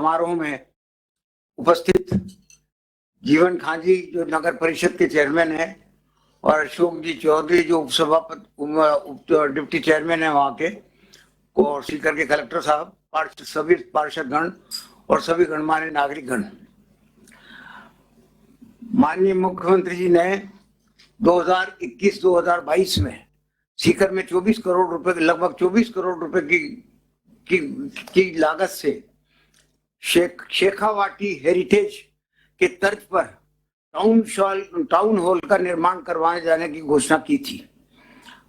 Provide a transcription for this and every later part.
समारोह में उपस्थित जीवन खांजी जो नगर परिषद के चेयरमैन है और अशोक जी चौधरी जो उपसभापति डिप्टी चेयरमैन है वहां के, और सीकर के कलेक्टर साहब, सभी पार्षद गण और सभी गणमान्य नागरिक गण। माननीय मुख्यमंत्री जी ने 2021-2022 में सीकर में 24 करोड़ रुपए, लगभग 24 करोड़ रुपए की लागत से शेखावाटी हेरिटेज के तर्ज पर टाउन हॉल का निर्माण करवाए जाने की घोषणा की थी।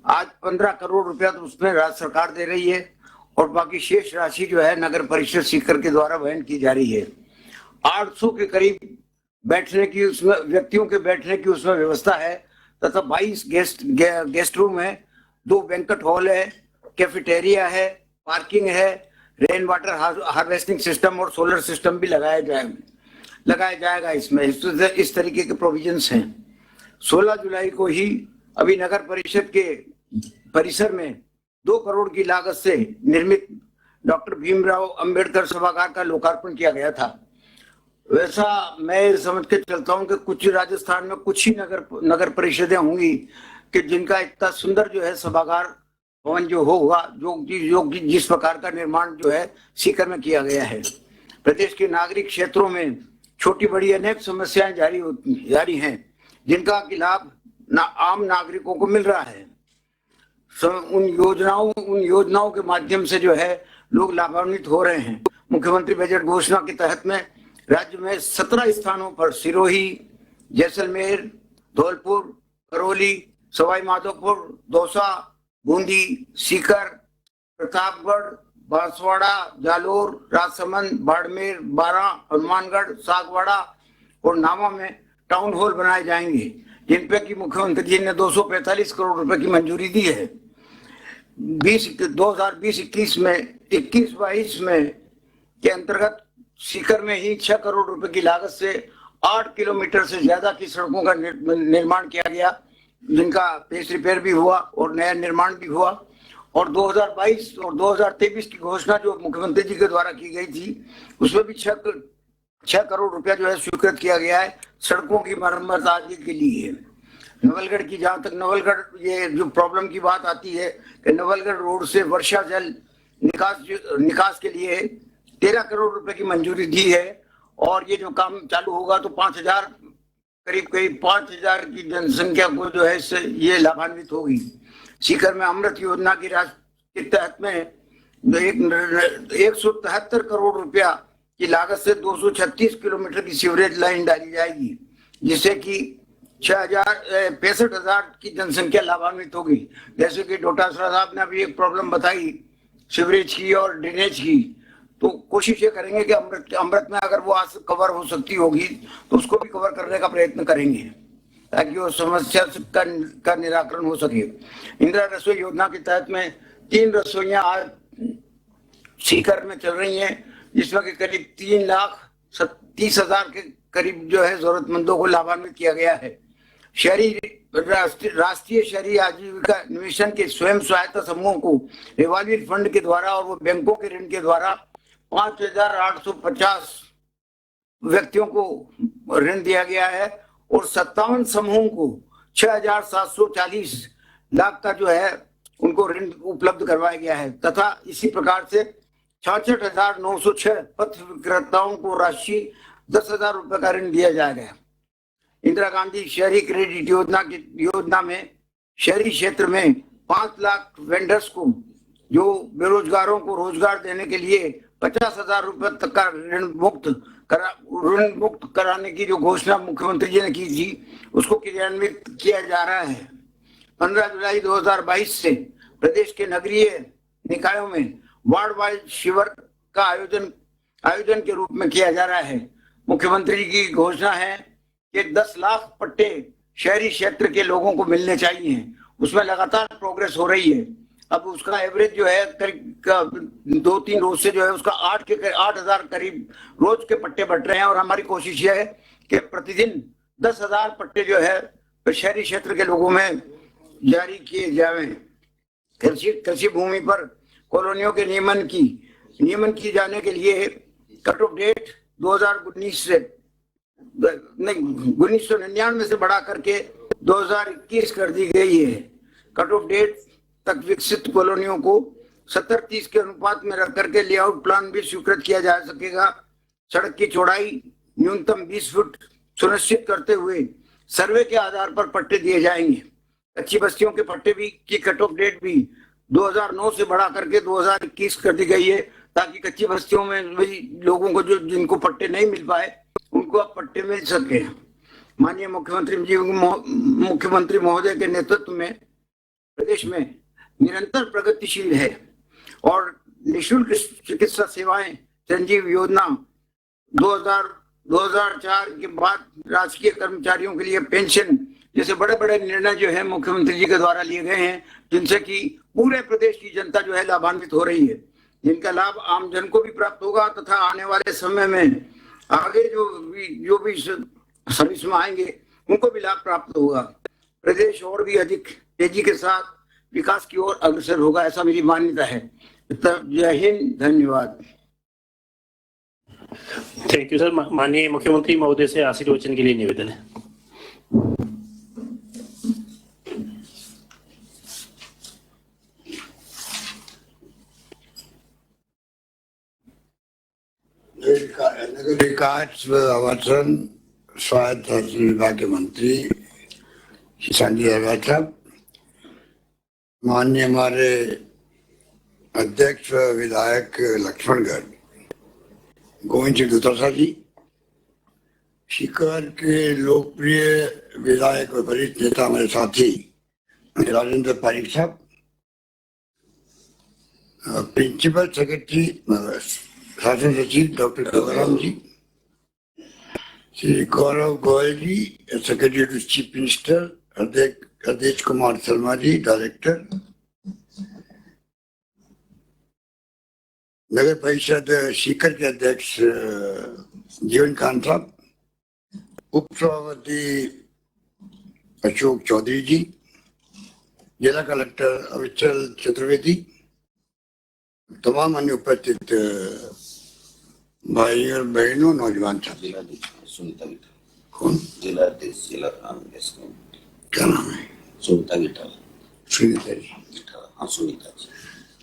आज 15 करोड़ रुपया तो उसमें राज्य सरकार दे रही है और बाकी शेष राशि जो है नगर परिषद सीकर के द्वारा वहन की जा रही है। 800 के करीब बैठने की उसमें व्यक्तियों के बैठने की उसमें व्यवस्था है तथा 22 गेस्ट रूम है, 2 बैंक्वेट हॉल है, कैफेटेरिया है, पार्किंग है, रेन वाटर हार्वेस्टिंग सिस्टम और सोलर सिस्टम भी लगाया जाएगा इसमें। इस तरीके के प्रोविजंस हैं। 16 जुलाई को ही अभी नगर परिषद के परिसर में 2 करोड़ की लागत से निर्मित डॉक्टर भीमराव अंबेडकर सभागार का लोकार्पण किया गया था। वैसा मैं समझ के चलता हूँ कि कुछ राजस्थान में कुछ ही नगर परिषदें होंगी कि जिनका इतना सुंदर जो है सभागार भवन जो होगा, जो जिस प्रकार का निर्माण जो है सीकर में किया गया है। प्रदेश के नागरिक क्षेत्रों में छोटी बड़ी अनेक समस्याएं जारी हैं जिनका लाभ आम नागरिकों को मिल रहा है। उन योजनाओं के माध्यम से जो है लोग लाभान्वित हो रहे हैं। मुख्यमंत्री बजट घोषणा के तहत में राज्य में 17 स्थानों पर सिरोही, जैसलमेर, धौलपुर, करौली, सवाई माधोपुर, दौसा, बूंदी, सीकर, प्रतापगढ़, बांसवाड़ा, जालोर, राजसमंद, बाड़मेर, बारां, हनुमानगढ़, सागवाड़ा और नावा में टाउन हॉल बनाए जाएंगे, जिन पे की मुख्यमंत्री जी ने 245 करोड़ रुपए की मंजूरी दी है। 2020-21 में 21-22 में के अंतर्गत सीकर में ही 6 करोड़ रुपए की लागत से 8 किलोमीटर से ज्यादा की सड़कों का निर्माण किया गया, जिनका पेस रिपेयर भी हुआ और नया निर्माण भी हुआ। और 2022 और 2023 की घोषणा जो मुख्यमंत्री जी के द्वारा की गई थी उसमें भी 6 करोड़ रुपया जो है स्वीकृत किया गया है सड़कों की मरम्मत आदि के लिए। नवलगढ़ की, जहां तक नवलगढ़ ये जो प्रॉब्लम की बात आती है कि नवलगढ़ रोड से वर्षा जल निकास के लिए 13 करोड़ रुपए की मंजूरी दी है और ये जो काम चालू होगा तो 5000 करीब 5000 की जनसंख्या को जो है इससे ये लाभान्वित होगी। सीकर में अमृत योजना की राशि के तहत में 173 करोड़ रुपया की लागत से 236 किलोमीटर की सीवरेज लाइन डाली जाएगी, जिससे कि 65,000 की जनसंख्या लाभान्वित होगी। जैसे कि डोटासरा साहब ने अभी एक प्रॉब्लम बताई सीवरेज की और ड्रेनेज की, तो कोशिश ये करेंगे कि अमृत में अगर वो आज कवर हो सकती होगी तो उसको भी कवर करने का प्रयत्न करेंगे ताकि वो समस्या का निराकरण हो सके। इंदिरा रसोई योजना के तहत में 3 रसोइयां आज सीकर में चल रही हैं, जिसमें कि करीब 3,30,000 के करीब जो है जरूरतमंदों को लाभान्वित किया गया है। राष्ट्रीय शहरी आजीविका मिशन के स्वयं सहायता समूह को रिवॉल्विंग फंड के द्वारा और वो बैंकों के ऋण के द्वारा 5,850 व्यक्तियों को ऋण दिया गया है और 57 समूहों को 6,740 लाख का जो है उनको ऋण उपलब्ध करवाया गया है तथा इसी प्रकार से 66,906 पथ विक्रेताओं को राशि 10,000 रुपए का ऋण दिया जाएगा। इंदिरा गांधी शहरी क्रेडिट योजना में शहरी क्षेत्र में 5 लाख वेंडर्स को जो बेरोजगारों को रोजगार देने के लिए 50,000 रुपए तक का ऋण मुक्त कराने की जो घोषणा मुख्यमंत्री जी ने की थी उसको क्रियान्वित किया जा रहा है। 15 जुलाई 2022 से प्रदेश के नगरीय निकायों में वार्ड वाइज शिविर का आयोजन के रूप में किया जा रहा है। मुख्यमंत्री की घोषणा है कि 10 लाख पट्टे शहरी क्षेत्र के लोगों को मिलने चाहिए, उसमें लगातार प्रोग्रेस हो रही है। अब उसका एवरेज जो है करीब 2-3 रोज से जो है उसका 8,000 करीब रोज के पट्टे बट रहे हैं और हमारी कोशिश यह है कि प्रतिदिन 10,000 पट्टे जो है शहरी क्षेत्र के लोगों में जारी किए जाए। कृषि भूमि पर कॉलोनियों के नियमन की जाने के लिए कट ऑफ डेट 2019 से नहीं 1999 से बढ़ा करके 2021 कर दी गई है। कट ऑफ डेट तक विकसित कॉलोनियों को 70-30 के अनुपात में रख करके लेआउट प्लान भी स्वीकृत किया जा सकेगा। सड़क की चौड़ाई न्यूनतम 20 फुट सुनिश्चित करते हुए सर्वे के आधार पर पट्टे दिए जाएंगे। कच्ची बस्तियों के पट्टे भी की कट ऑफ डेट भी 2009 से बढ़ा करके 2021 कर दी गई है, ताकि कच्ची बस्तियों में भी लोगों को जो जिनको पट्टे नहीं मिल पाए उनको अब पट्टे मिल सके। माननीय मुख्यमंत्री महोदय के नेतृत्व में प्रदेश में निरंतर प्रगतिशील है और निःशुल्क चिकित्सा सेवाएं संजीव योजना 2004 के बाद राजकीय कर्मचारियों के लिए पेंशन जैसे बड़े बड़े निर्णय जो है मुख्यमंत्री जी के द्वारा लिए गए हैं, जिनसे कि पूरे प्रदेश की जनता जो है लाभान्वित हो रही है, जिनका लाभ आम जन को भी प्राप्त होगा तथा आने वाले समय में आगे जो भी सर्विस में आएंगे उनको भी लाभ प्राप्त होगा। प्रदेश और भी अधिक तेजी के साथ विकास की ओर अग्रसर होगा, ऐसा मेरी मान्यता है। जय हिंद, धन्यवाद। Thank you sir. माननीय मुख्यमंत्री महोदय से आशीर्वचन के लिए निवेदन है। नगर विकास आवासन स्वायत्त विभाग के मंत्री संजय अग्रवाल साहब, माननीय हमारे अध्यक्ष विधायक लक्ष्मणगढ़ गोविंद सिंह दोतारा जी, सीकर के लोकप्रिय विधायक और वरिष्ठ नेता हमारे साथी राजेंद्र पारिक साहब, प्रिंसिपल सेक्रेटरी शासन सचिव doctor Gangaram ji, Shri Gaurav Goyal ji secretary to chief minister, Hardesh Kumar Sharma ji director, नगर परिषद सीकर के अध्यक्ष जीवन कांत साहब, उप सभापति अशोक चौधरी जी, जिला कलेक्टर अविचल चतुर्वेदी, तमाम अन्य उपस्थित भाई और बहनों, नौजवान साथी। सुनीता गिटाल कौन? जिला अध्यक्ष जिला कांग्रेस क्या नाम है? सुनीता गिटाल। सुनीता जी गिटाल, हाँ सुनीता जी।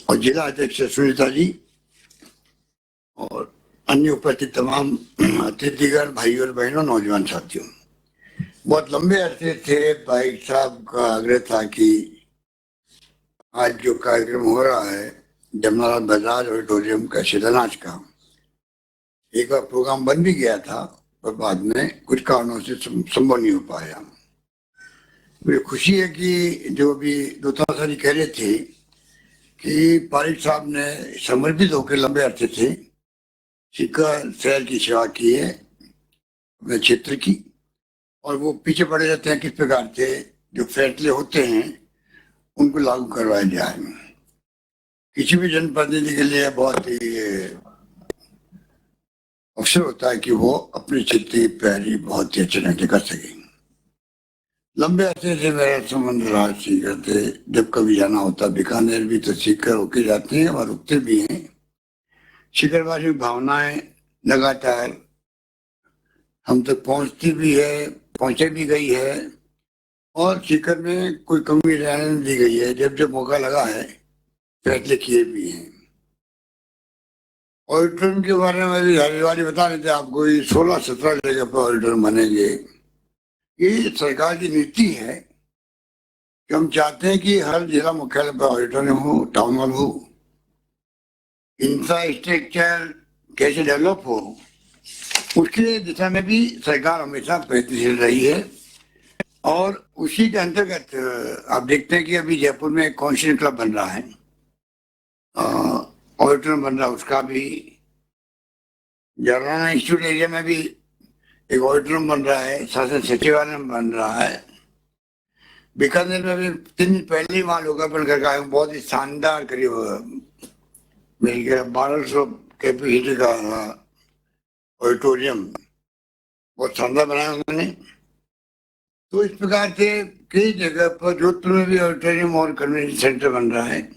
और जिला अध्यक्ष सुनीता जी और अन्य उपस्थित तमाम अतिथिगण, भाई और बहनों, नौजवान साथियों, बहुत लंबे अरसे से भाई साहब का आग्रह था कि आज जो कार्यक्रम हो रहा है जमनालाल बजाज ऑडिटोरियम का शिलान्यास का, एक बार प्रोग्राम बन भी गया था पर बाद में कुछ कारणों से संभव नहीं हो पाया। मुझे खुशी है कि जो अभी दोतारा जी कह रहे थे कि पारिक साहब ने समर्पित होकर लंबे अरसे से सीकर शहर की सेवा की है अपने क्षेत्र की, और वो पीछे पड़े रहते हैं किस प्रकार से जो फैसले होते हैं उनको लागू करवाए जाए। किसी भी जनप्रतिनिधि के लिए बहुत ही अवसर होता है कि वो अपने क्षेत्र की पैरवी बहुत ही अच्छे ढंग से कर सके। लंबे अरसे से मेरा संबंध रहा सीकर से, जब कभी जाना होता बीकानेर भी तो सीकर होके जाते हैं और रुकते भी हैं। सीकरवासियों की भावनाएं लगातार हम तक पहुंचती भी है, पहुंचे भी गई है और सीकर में कोई कमी रहने नहीं दी गई है। जब जब मौका लगा है फैसले किए भी हैं। ऑडिटोरियम के बारे में भी हरिवाली बता रहे थे आपको, 16-17 जगह पर ऑडिटोरियम बनेंगे। ये सरकार की नीति है कि हम चाहते हैं कि हर जिला मुख्यालय पर ऑडिटोरियम हो, टाउन हॉल हो, इंफ्रास्ट्रक्चर कैसे डेवलप हो, उसके दिशा में भी सरकार हमेशा प्रयत्नशील रही है। और उसी के अंतर्गत आप देखते हैं कि अभी जयपुर में कॉन्स्टिट्यूशन क्लब बन रहा है, ऑडिटोरियम बन रहा है, उसका भी जवाहरलाल इंस्टीट्यूट एरिया में भी एक ऑडिटोरियम बन रहा है, शासन सचिवालय बन रहा है। बीकानेर में भी 3 दिन पहले ही वहाँ लोकार्पण करके आए, बहुत ही शानदार, करीब मेरे ख्याल 1200 कैपेसिटी का ऑडिटोरियम, बहुत शानदार बनाया उन्होंने। तो इस प्रकार से कई जगह पर जोधपुर में भी ऑडिटोरियम और कन्वेंशन सेंटर बन रहा है।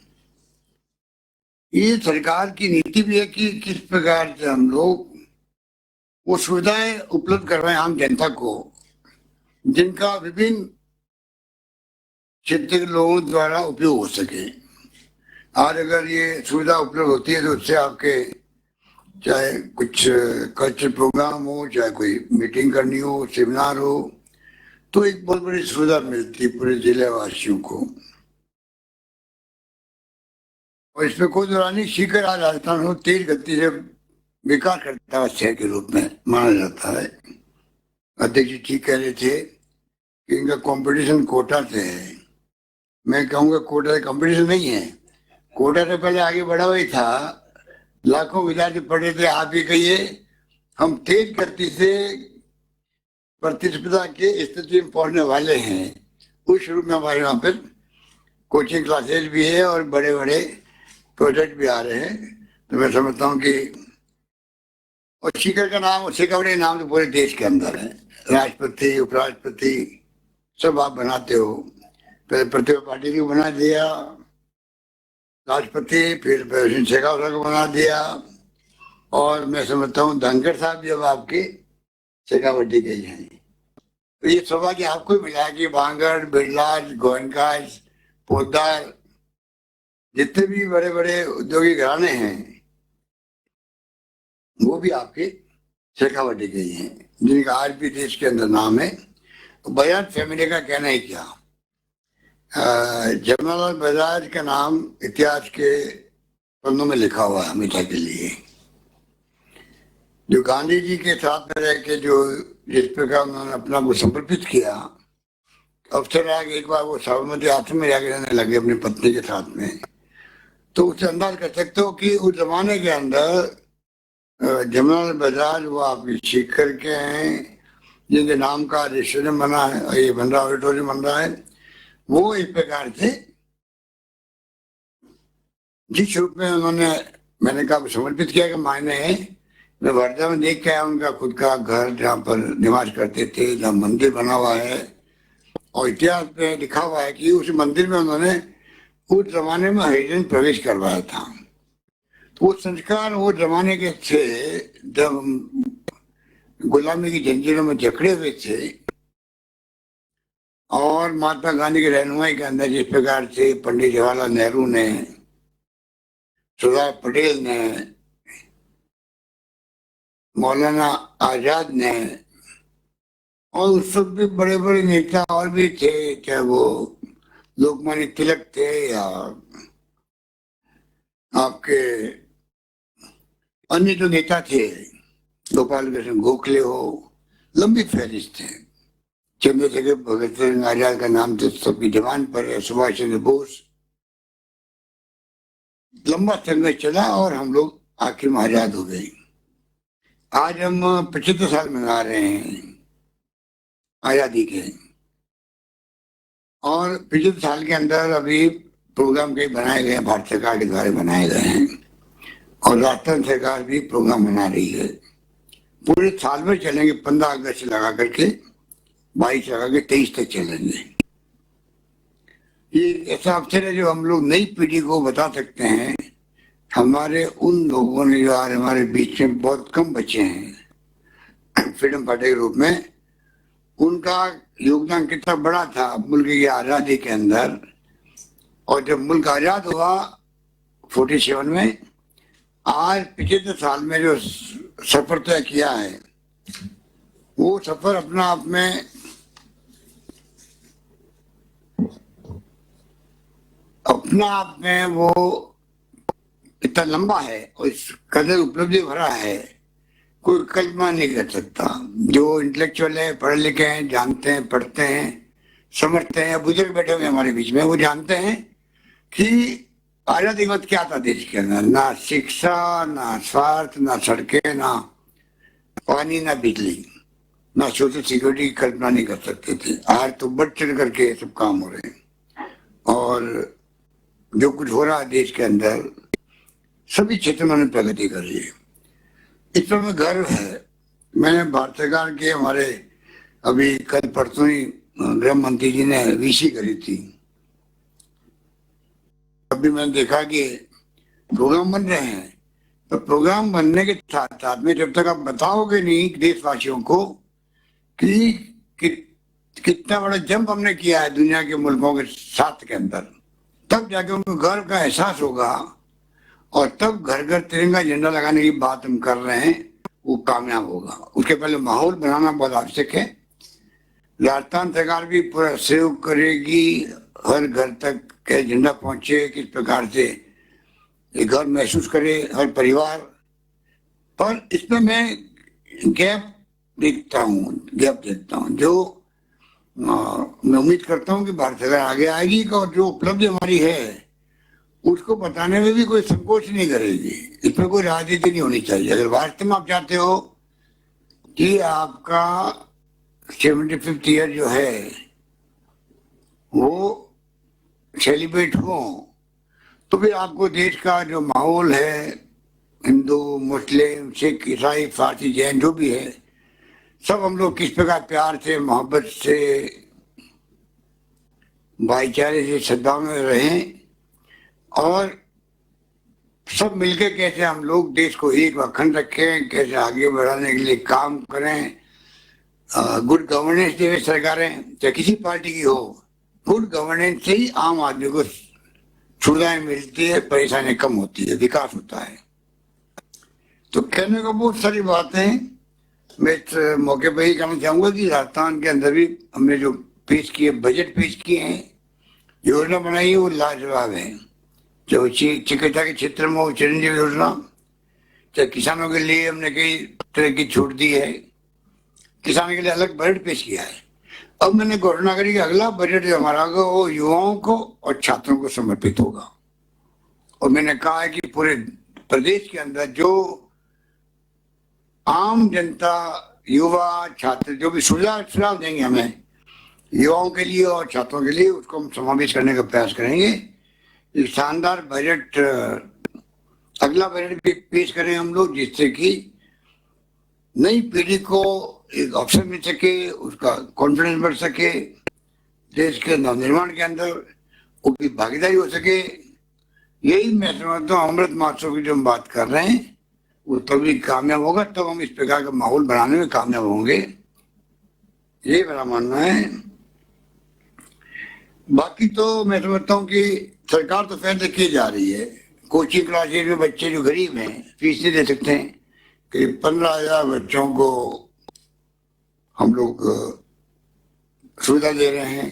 ये सरकार की नीति भी है कि किस प्रकार से हम लोग वो सुविधाएं उपलब्ध करवाएं आम जनता को, जिनका विभिन्न क्षेत्र के लोगों द्वारा उपयोग हो सके। आज अगर ये सुविधा उपलब्ध होती है तो उससे आपके चाहे कुछ कल्चरल प्रोग्राम हो, चाहे कोई मीटिंग करनी हो, सेमिनार हो, तो एक बहुत बड़ी सुविधा मिलती है पूरे जिले वासियों को। और इसमें कोई दौरानी सीकर आज राजस्थान को तेज गति से विकास करता हुआ शहर के रूप में माना जाता है। अध्यक्ष जी ठीक कह रहे थे कि इनका कंपटीशन कोटा से है। मैं कहूँगा कोटा से कंपटीशन नहीं है, कोटा से पहले आगे बढ़ा हुआ ही था। लाखों विद्यार्थी पढ़े थे, आप ही कहिए हम तेज गति से प्रतिस्पर्धा के स्थिति में पहुंचने वाले हैं। उस रूप में हमारे यहाँ पर कोचिंग क्लासेज भी है और बड़े बड़े प्रोजेक्ट भी आ रहे हैं। तो मैं समझता हूँ कि और सीकर का नाम, सिकवड़े नाम तो पूरे देश के अंदर है। राष्ट्रपति, उपराष्ट्रपति सब आप बनाते हो। पहले प्रतिभा पाटिल को बना दिया राष्ट्रपति, फिर शेखावत को बना दिया, और मैं समझता हूँ धनखड़ साहब जब आपके शेखावटी के हैं। तो ये सौभाग्य आपको ही मिला कि बांगड़, बिरला, गोयनकाज, पोदार, जितने भी बड़े बड़े उद्योगिक घराने हैं वो भी आपके शेखावटी के ही हैं, जिनका आज भी देश के अंदर नाम है। बजाज फैमिली का कहना है क्या, जमनालाल बजाज का नाम इतिहास के पन्नों में लिखा हुआ है हमेशा के लिए। जो गांधी जी के साथ में रह के जो जिस प्रकार उन्होंने अपना को समर्पित किया, अवसर आया कि एक बार वो साबरमती आश्रम में जाकर रहने लगे अपनी पत्नी के साथ में, तो उससे अंदाज कर सकते हो कि उस जमाने के अंदर जमनालाल बजाज वो आपकी सीकर के हैं, जिनके नाम का रेस्टोरेंट बना है, ये बन रहा ऑडिटोरियम बन रहा है। वो इस प्रकार से जिस रूप में उन्होंने, मैंने कहा समर्पित किया का मायने है, मैं वर्धा में देख के आया उनका खुद का घर जहाँ पर निवास करते थे, जहाँ मंदिर बना हुआ है, और इतिहास में लिखा हुआ है कि उस मंदिर में उन्होंने उस जमाने में हरिजन प्रवेश करवाया था। तो वो संस्कार वो जमाने के थे जब गुलामी की जंजीरों में जकड़े हुए थे, और महात्मा गांधी की रहनुमाई के अंदर जिस प्रकार से पंडित जवाहरलाल नेहरू ने, सरदार पटेल ने, मौलाना आजाद ने, और उस सब भी बड़े बड़े नेता और भी थे, चाहे वो लोकमान्य तिलक थे या आपके अन्य जो नेता थे, गोपाल कृष्ण गोखले हो, लंबी फहरिस्त है। चंद्रशेखर भगत सिंह आजाद का नाम तो सबकी जबान पर है, सुभाष चंद्र बोस। लंबा संघर्ष चला और हम लोग आखिर में आजाद हो गए। आज हम 75 साल मना रहे हैं आजादी के, और 75 साल के अंदर अभी प्रोग्राम कई बनाए गए हैं, भारत सरकार के द्वारा बनाए गए हैं, और राजस्थान सरकार भी प्रोग्राम बना रही है। पूरे साल में चलेंगे, 15 अगस्त से लगा करके 22 लगा के 23 तक चलेंगे। ये ऐसा अवसर है जो हम लोग नई पीढ़ी को बता सकते हैं। हमारे उन लोगों ने जो आज हमारे बीच में बहुत कम बचे हैं फ्रीडम फाइटर के रूप में, उनका योगदान कितना बड़ा था मुल्क की आज़ादी के अंदर। और जब मुल्क आज़ाद हुआ 47 में, आज 75 साल में जो सफर तय किया है, वो सफर अपना आप में वो इतना लंबा है और इस कदर उपलब्धि भरा है, कोई कल्पना नहीं कर सकता। जो इंटेलेक्चुअल है, पढ़े लिखे हैं, जानते हैं, पढ़ते हैं, समझते हैं, बुजुर्ग बैठे हुए हमारे बीच में, वो जानते हैं कि आजादी के बाद क्या था देश के अंदर। ना शिक्षा, ना स्वास्थ्य, ना सड़कें, ना पानी, ना बिजली, ना सोशल सिक्योरिटी की कल्पना नहीं कर सकते थे। आज तो बढ़ चढ़ करके सब काम हो रहे हैं, और जो कुछ हो रहा है देश के अंदर सभी क्षेत्रों में प्रगति कर रही है। इस पर में गर्व है। मैंने भारत सरकार के हमारे अभी कल परसों ही गृह मंत्री जी ने वीसी करी थी, अभी मैंने देखा कि प्रोग्राम बन रहे हैं तो प्रोग्राम बनने के साथ साथ में जब तक आप बताओगे नहीं देशवासियों को कि, कि कितना बड़ा जंप हमने किया है दुनिया के मुल्कों के साथ के अंदर, तब जाके उनको गर्व का एहसास होगा और तब घर घर तिरंगा झंडा लगाने की बात हम कर रहे हैं वो कामयाब होगा। उसके पहले माहौल बनाना बहुत आवश्यक है। राजस्थान सरकार भी पूरा सहयोग करेगी, हर घर तक के झंडा पहुंचे, किस प्रकार से ये घर महसूस करे हर परिवार। पर इसमें मैं गैप देखता हूँ जो मैं उम्मीद करता हूँ कि भारत सरकार आगे आएगी और जो उपलब्धि हमारी है उसको बताने में भी कोई संकोच नहीं करेगी। इसमें कोई राजनीति नहीं होनी चाहिए। अगर वास्तव में आप चाहते हो कि आपका 75th ईयर जो है वो सेलिब्रेट हो, तो फिर आपको देश का जो माहौल है, हिंदू मुस्लिम सिख ईसाई फारसी जैन जो भी है, सब हम लोग किस प्रकार प्यार से मोहब्बत से भाईचारे से सद्भाव में रहें और सब मिलकर कैसे हम लोग देश को एक अखंड रखें, कैसे आगे बढ़ाने के लिए काम करें। गुड गवर्नेंस देवे सरकारें चाहे किसी पार्टी की हो, गुड गवर्नेंस से ही आम आदमी को सुविधाएं मिलती है, परेशानी कम होती है, विकास होता है। तो कहने को बहुत सारी बातें मैं इस मौके पर ही कहना चाहूंगा कि राजस्थान के अंदर भी हमने जो पेश किए, बजट पेश किए हैं, योजना बनाई है, वो लाजवाब है। जो चिकित्सा के क्षेत्र में हो चिरंजीवी योजना, चाहे किसानों के लिए हमने कई तरह की छूट दी है, किसानों के लिए अलग बजट पेश किया है। अब मैंने घोषणा करी कि अगला बजट जो हमारा होगा वो युवाओं को और छात्रों को समर्पित होगा। और मैंने कहा है कि पूरे प्रदेश के अंदर जो आम जनता, युवा, छात्र जो भी सुझाव देंगे हमें युवाओं के लिए और छात्रों के लिए, उसको हम समावेश करने का प्रयास करेंगे। एक शानदार बजट, अगला बजट भी पेश करें हम लोग, जिससे कि नई पीढ़ी को एक अवसर मिल सके, उसका कॉन्फिडेंस बढ़ सके, देश के नवनिर्माण के अंदर उनकी भागीदारी हो सके। यही मैं समझता हूँ अमृत महोत्सव की जो हम बात कर रहे हैं वो तभी कामयाब होगा, तब हम इस प्रकार का माहौल बनाने में कामयाब होंगे, ये मेरा मानना है। बाकी तो मैं समझता हूँ कि सरकार तो फैसले की जा रही है। कोचिंग क्लासेज में बच्चे जो गरीब हैं फीस नहीं दे सकते हैं, करीब 15,000 बच्चों को हम लोग सुविधा दे रहे हैं।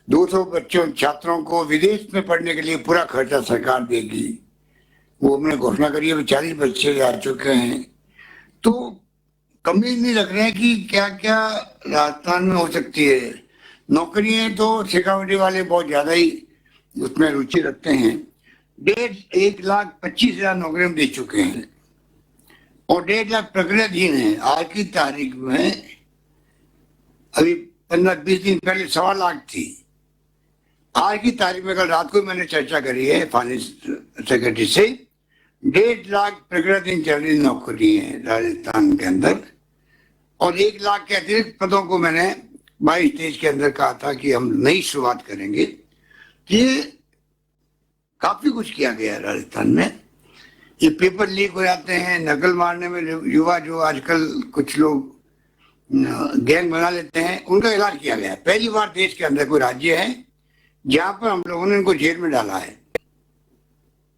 200 बच्चों छात्रों को विदेश में पढ़ने के लिए पूरा खर्चा सरकार देगी, वो हमने घोषणा करी है। 40 बच्चे जा चुके हैं। तो कमी नहीं रख रहे हैं कि क्या क्या राजस्थान में हो सकती है। नौकरियां तो शेखावटी वाले बहुत ज्यादा ही उसमें रुचि रखते हैं। 1,25,000 नौकरियां दे चुके हैं और 1.5 लाख प्रक्रियाधीन है। आज की तारीख में, अभी 15-20 दिन पहले 1.25 लाख थी। आज की तारीख में कल रात को मैंने चर्चा करी है फाइनेंस सेक्रेटरी से, 1.5 लाख प्रक्रियाधीन चल रही नौकरी है राजस्थान के अंदर। और 1 लाख के अतिरिक्त पदों को मैंने 22-23 के अंदर कहा था कि हम नई शुरुआत करेंगे। ये काफी कुछ किया गया है राजस्थान में। ये पेपर लीक हो जाते हैं, नकल मारने में युवा जो आजकल कुछ लोग गैंग बना लेते हैं, उनका इलाज किया गया है। पहली बार देश के अंदर कोई राज्य है जहां पर हम लोगों ने इनको जेल में डाला है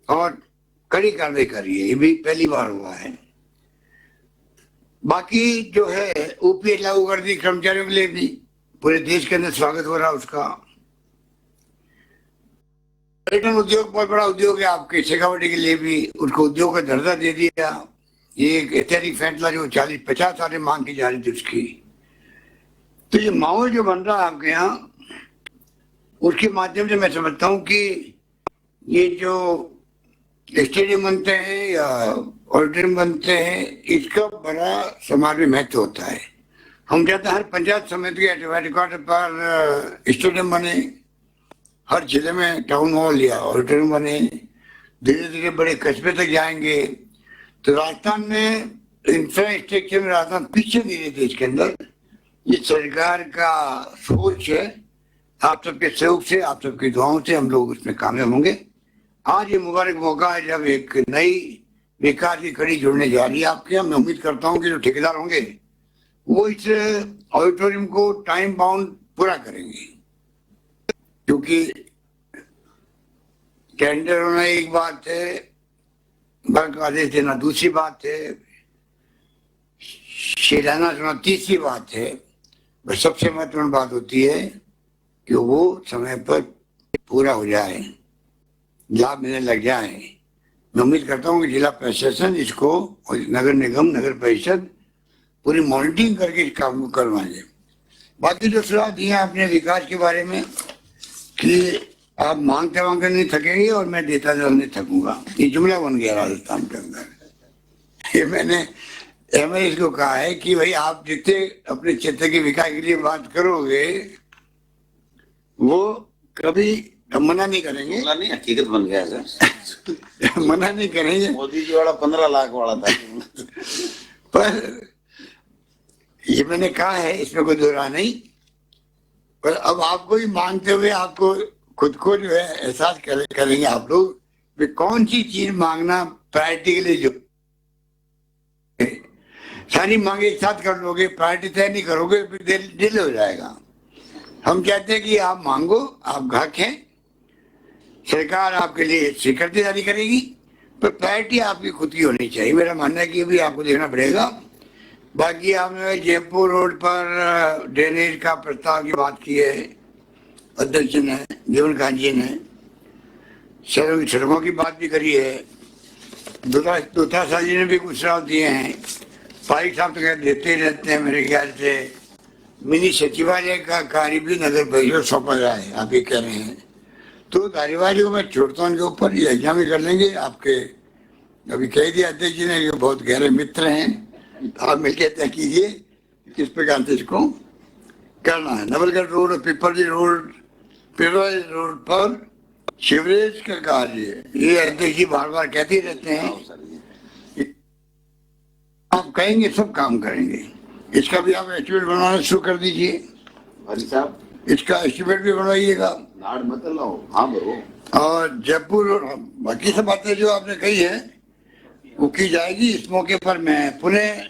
और कड़ी कार्रवाई करी है। ये भी पहली बार हुआ है। बाकी जो है ओपीएस लागू कर दी कर्मचारियों के लिए भी, पूरे देश के अंदर स्वागत हो रहा उसका। पर्यटन उद्योग बहुत बड़ा उद्योग है आपके, शेखावटी के लिए भी उसको उद्योग का दर्जा दे दिया। ये एक ऐतिहासिक फैसला जो 40-50 साल से मांग की जा रही थी उसकी। तो ये माहौल जो बन रहा है आपके यहाँ, उसके माध्यम से मैं समझता हूँ कि ये जो स्टेडियम बनते हैं या ऑडिटोरियम बनते हैं, इसका बड़ा समाज में महत्व होता है। हम चाहते हैं हर पंचायत समिति के हेडक्वार्टर पर स्टेडियम बने, हर जिले में टाउन हॉल या ऑडिटोरियम बने, धीरे धीरे बड़े कस्बे तक जाएंगे। तो राजस्थान में इंफ्रास्ट्रक्चर में राजस्थान पीछे नहीं है देश के अंदर। ये सरकार का सोच है। आप सबके सहयोग से, आप सबकी दुआओं से हम लोग उसमें कामयाब होंगे। आज ये मुबारक मौका है जब एक नई विकास की कड़ी जुड़ने जा रही है आपके यहाँ। मैं उम्मीद करता हूँ कि जो ठेकेदार होंगे वो इस ऑडिटोरियम को टाइम बाउंड पूरा करेंगे, क्योंकि टेंडर होना एक बात है, बैंक आदेश देना दूसरी बात है, शिलान्यास होना तीसरी बात है। बस सबसे महत्वपूर्ण बात होती है कि वो समय पर पूरा हो जाए, लाभ मिलने लग जाए। मैं उम्मीद करता हूँ कि जिला प्रशासन इसको और नगर निगम नगर परिषद पूरी मॉनिटरिंग करके इस काम को करवाएंगे। बाकी जो सुझाव दिए आपने विकास के बारे में कि आप मांगते मांगते नहीं थकेंगे और मैं देता नहीं थकूंगा, ये जुमला बन गया राजस्थान के अंदर। ये मैंने एमएलए को कहा है कि भाई आप जितने अपने क्षेत्र के विकास के लिए बात करोगे वो कभी मना नहीं करेंगे। बोला नहीं, हकीकत बन गया सर। मना नहीं करेंगे। मोदी जी वाला 15 लाख वाला था। पर ये मैंने कहा है, इसमें कोई दो राय नहीं। पर अब आपको ही मांगते हुए आपको खुद को जो है एहसास करेंगे आप लोग कि कौन सी चीज मांगना प्रायोरिटी के लिए जो सारी मांगे एक साथ कर लोगे, प्रायोरिटी तय नहीं करोगे, फिर डिले हो जाएगा। हम कहते हैं कि आप मांगो, आप ग्राहक हैं, सरकार आपके लिए स्वीकृति जारी करेगी, पर प्रायोरिटी आपकी खुद की होनी चाहिए। मेरा मानना है कि भी आपको देखना पड़ेगा। बाकी आपने जयपुर रोड पर ड्रेनेज का प्रस्ताव की बात की है, अध्यक्ष ने जीवन कांत जी ने शहरों की सड़कों की बात भी करी है, दूता शाह जी ने भी कुछ सुझाव दिए हैं, पारिक साहब तो देते ही रहते हैं। मेरे ख्याल से मिनी सचिवालय का कार्य भी नगर परिषद सौंपा जाए, आप ये कह रहे हैं, तो कार्यवाही को मैं छोड़ता हूँ, उनके ऊपर ये एग्जाम कर लेंगे। आपके अभी कह दिया अध्यक्ष जी ने, बहुत गहरे मित्र हैं, आप मिलकर तय कीजिए किस प्रकार से इसको करना है। नवलगढ़ रोड और पिपरली रोड पर सीवरेज का कार्य, ये अध्यक्ष जी बार बार कहते रहते हैं, आप कहेंगे सब काम करेंगे। इसका भी आप एस्टिमेट बनवाना शुरू कर दीजिए। भाई साहब इसका एस्टिमेट भी बनवाइएगा। लाड़ मत लाओ, हाँ भरो। और जयपुर बाकी सब बातें जो आपने कही है वो की जाएगी। इस मौके पर मैं पुनः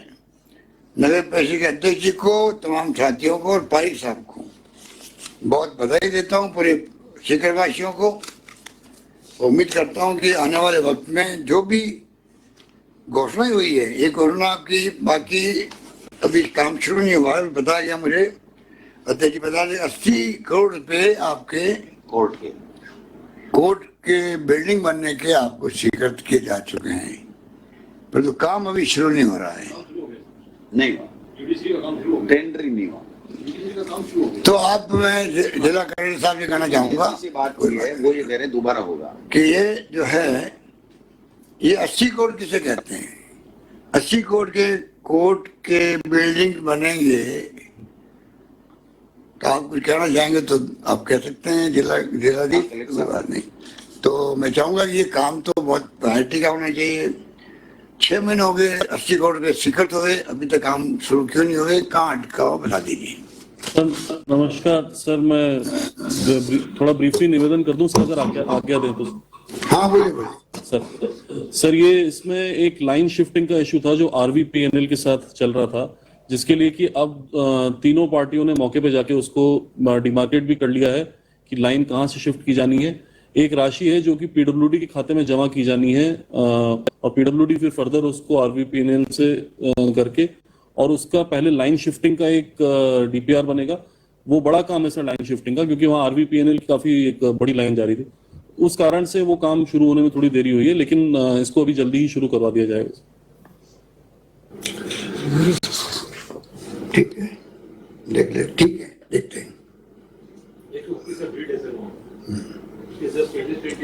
नगर परिषद के अध्यक्ष जी को, तमाम साथियों को और पारिक साहब को बहुत बधाई देता हूँ, पूरे शिखरवासियों को। उम्मीद करता हूँ कि आने वाले वक्त में जो भी घोषणा हुई है, ये घोषणा आपकी, बाकी अभी काम शुरू नहीं हुआ है, बताया गया मुझे, अध्यक्ष जी बता दें 80 करोड़ रुपए आपके कोर्ट के बिल्डिंग बनने के आपको स्वीकृत किए जा चुके हैं, परंतु काम अभी शुरू नहीं हो रहा है। नहीं हुआ, टेंडर ही नहीं हुआ। तो आप, मैं जिला कलेक्टर साहब से कहना चाहूंगा बात हुई है, वो ये कह रहे हैं दोबारा होगा कि ये जो है ये 80 करोड़ किसे कहते हैं। 80 करोड़ के कोर्ट के बिल्डिंग बनेंगे, तो आप कुछ कहना चाहेंगे तो आप कह सकते हैं जिलाधीश, बात नहीं। तो मैं चाहूंगा कि ये काम तो बहुत प्रायोरिटी का होना चाहिए। 6 महीने हो गए, 80 करोड़ रुपए स्वीकृत हुए, अभी तक काम शुरू क्यों नहीं हुए, कहाँ अटका हो बता दीजिए। सर नमस्कार सर, मैं थोड़ा ब्रीफली निवेदन कर दूं सर, अगर आज्ञा दें तो। हाँ बोलिए। सर ये इसमें एक लाइन शिफ्टिंग का इशू था जो आरवीपीएनएल के साथ चल रहा था, जिसके लिए कि अब तीनों पार्टियों ने मौके पे जाके उसको डिमार्केट भी कर लिया है कि लाइन कहाँ से शिफ्ट की जानी है। एक राशि है जो कि पीडब्ल्यूडी के खाते में जमा की जानी है और पीडब्ल्यूडी फिर फर्दर उसको आरवीपीएनएल से करके, और उसका पहले लाइन शिफ्टिंग का एक डीपीआर बनेगा। वो बड़ा काम है सर लाइन शिफ्टिंग का, क्योंकि वहाँ आरवीपीएनएल की काफी एक बड़ी लाइन जा रही थी, उस कारण से वो काम शुरू होने में थोड़ी देरी हुई है, लेकिन इसको अभी जल्दी ही शुरू करवा दिया जाएगा। ठीक है, देख ले, ठीक है, देखते हैं।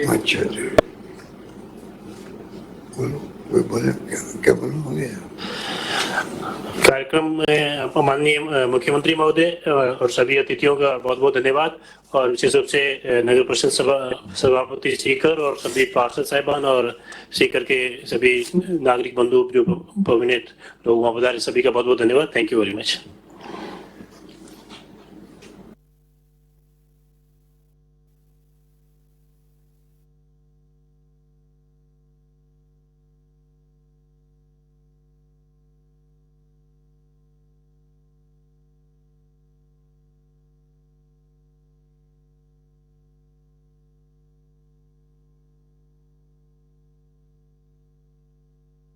अच्छा बोलो, कोई बोले क्या बोलो, हो गया। कार्यक्रम में माननीय मुख्यमंत्री महोदय और सभी अतिथियों का बहुत बहुत धन्यवाद, और विशेष रूप से नगर परिषद सभापति सीकर और सभी पार्षद साहिबान और सीकर के सभी नागरिक बंधु जो प्रोमिनेंट लोग वहाँ पधारे, सभी का बहुत बहुत धन्यवाद। Thank you very much.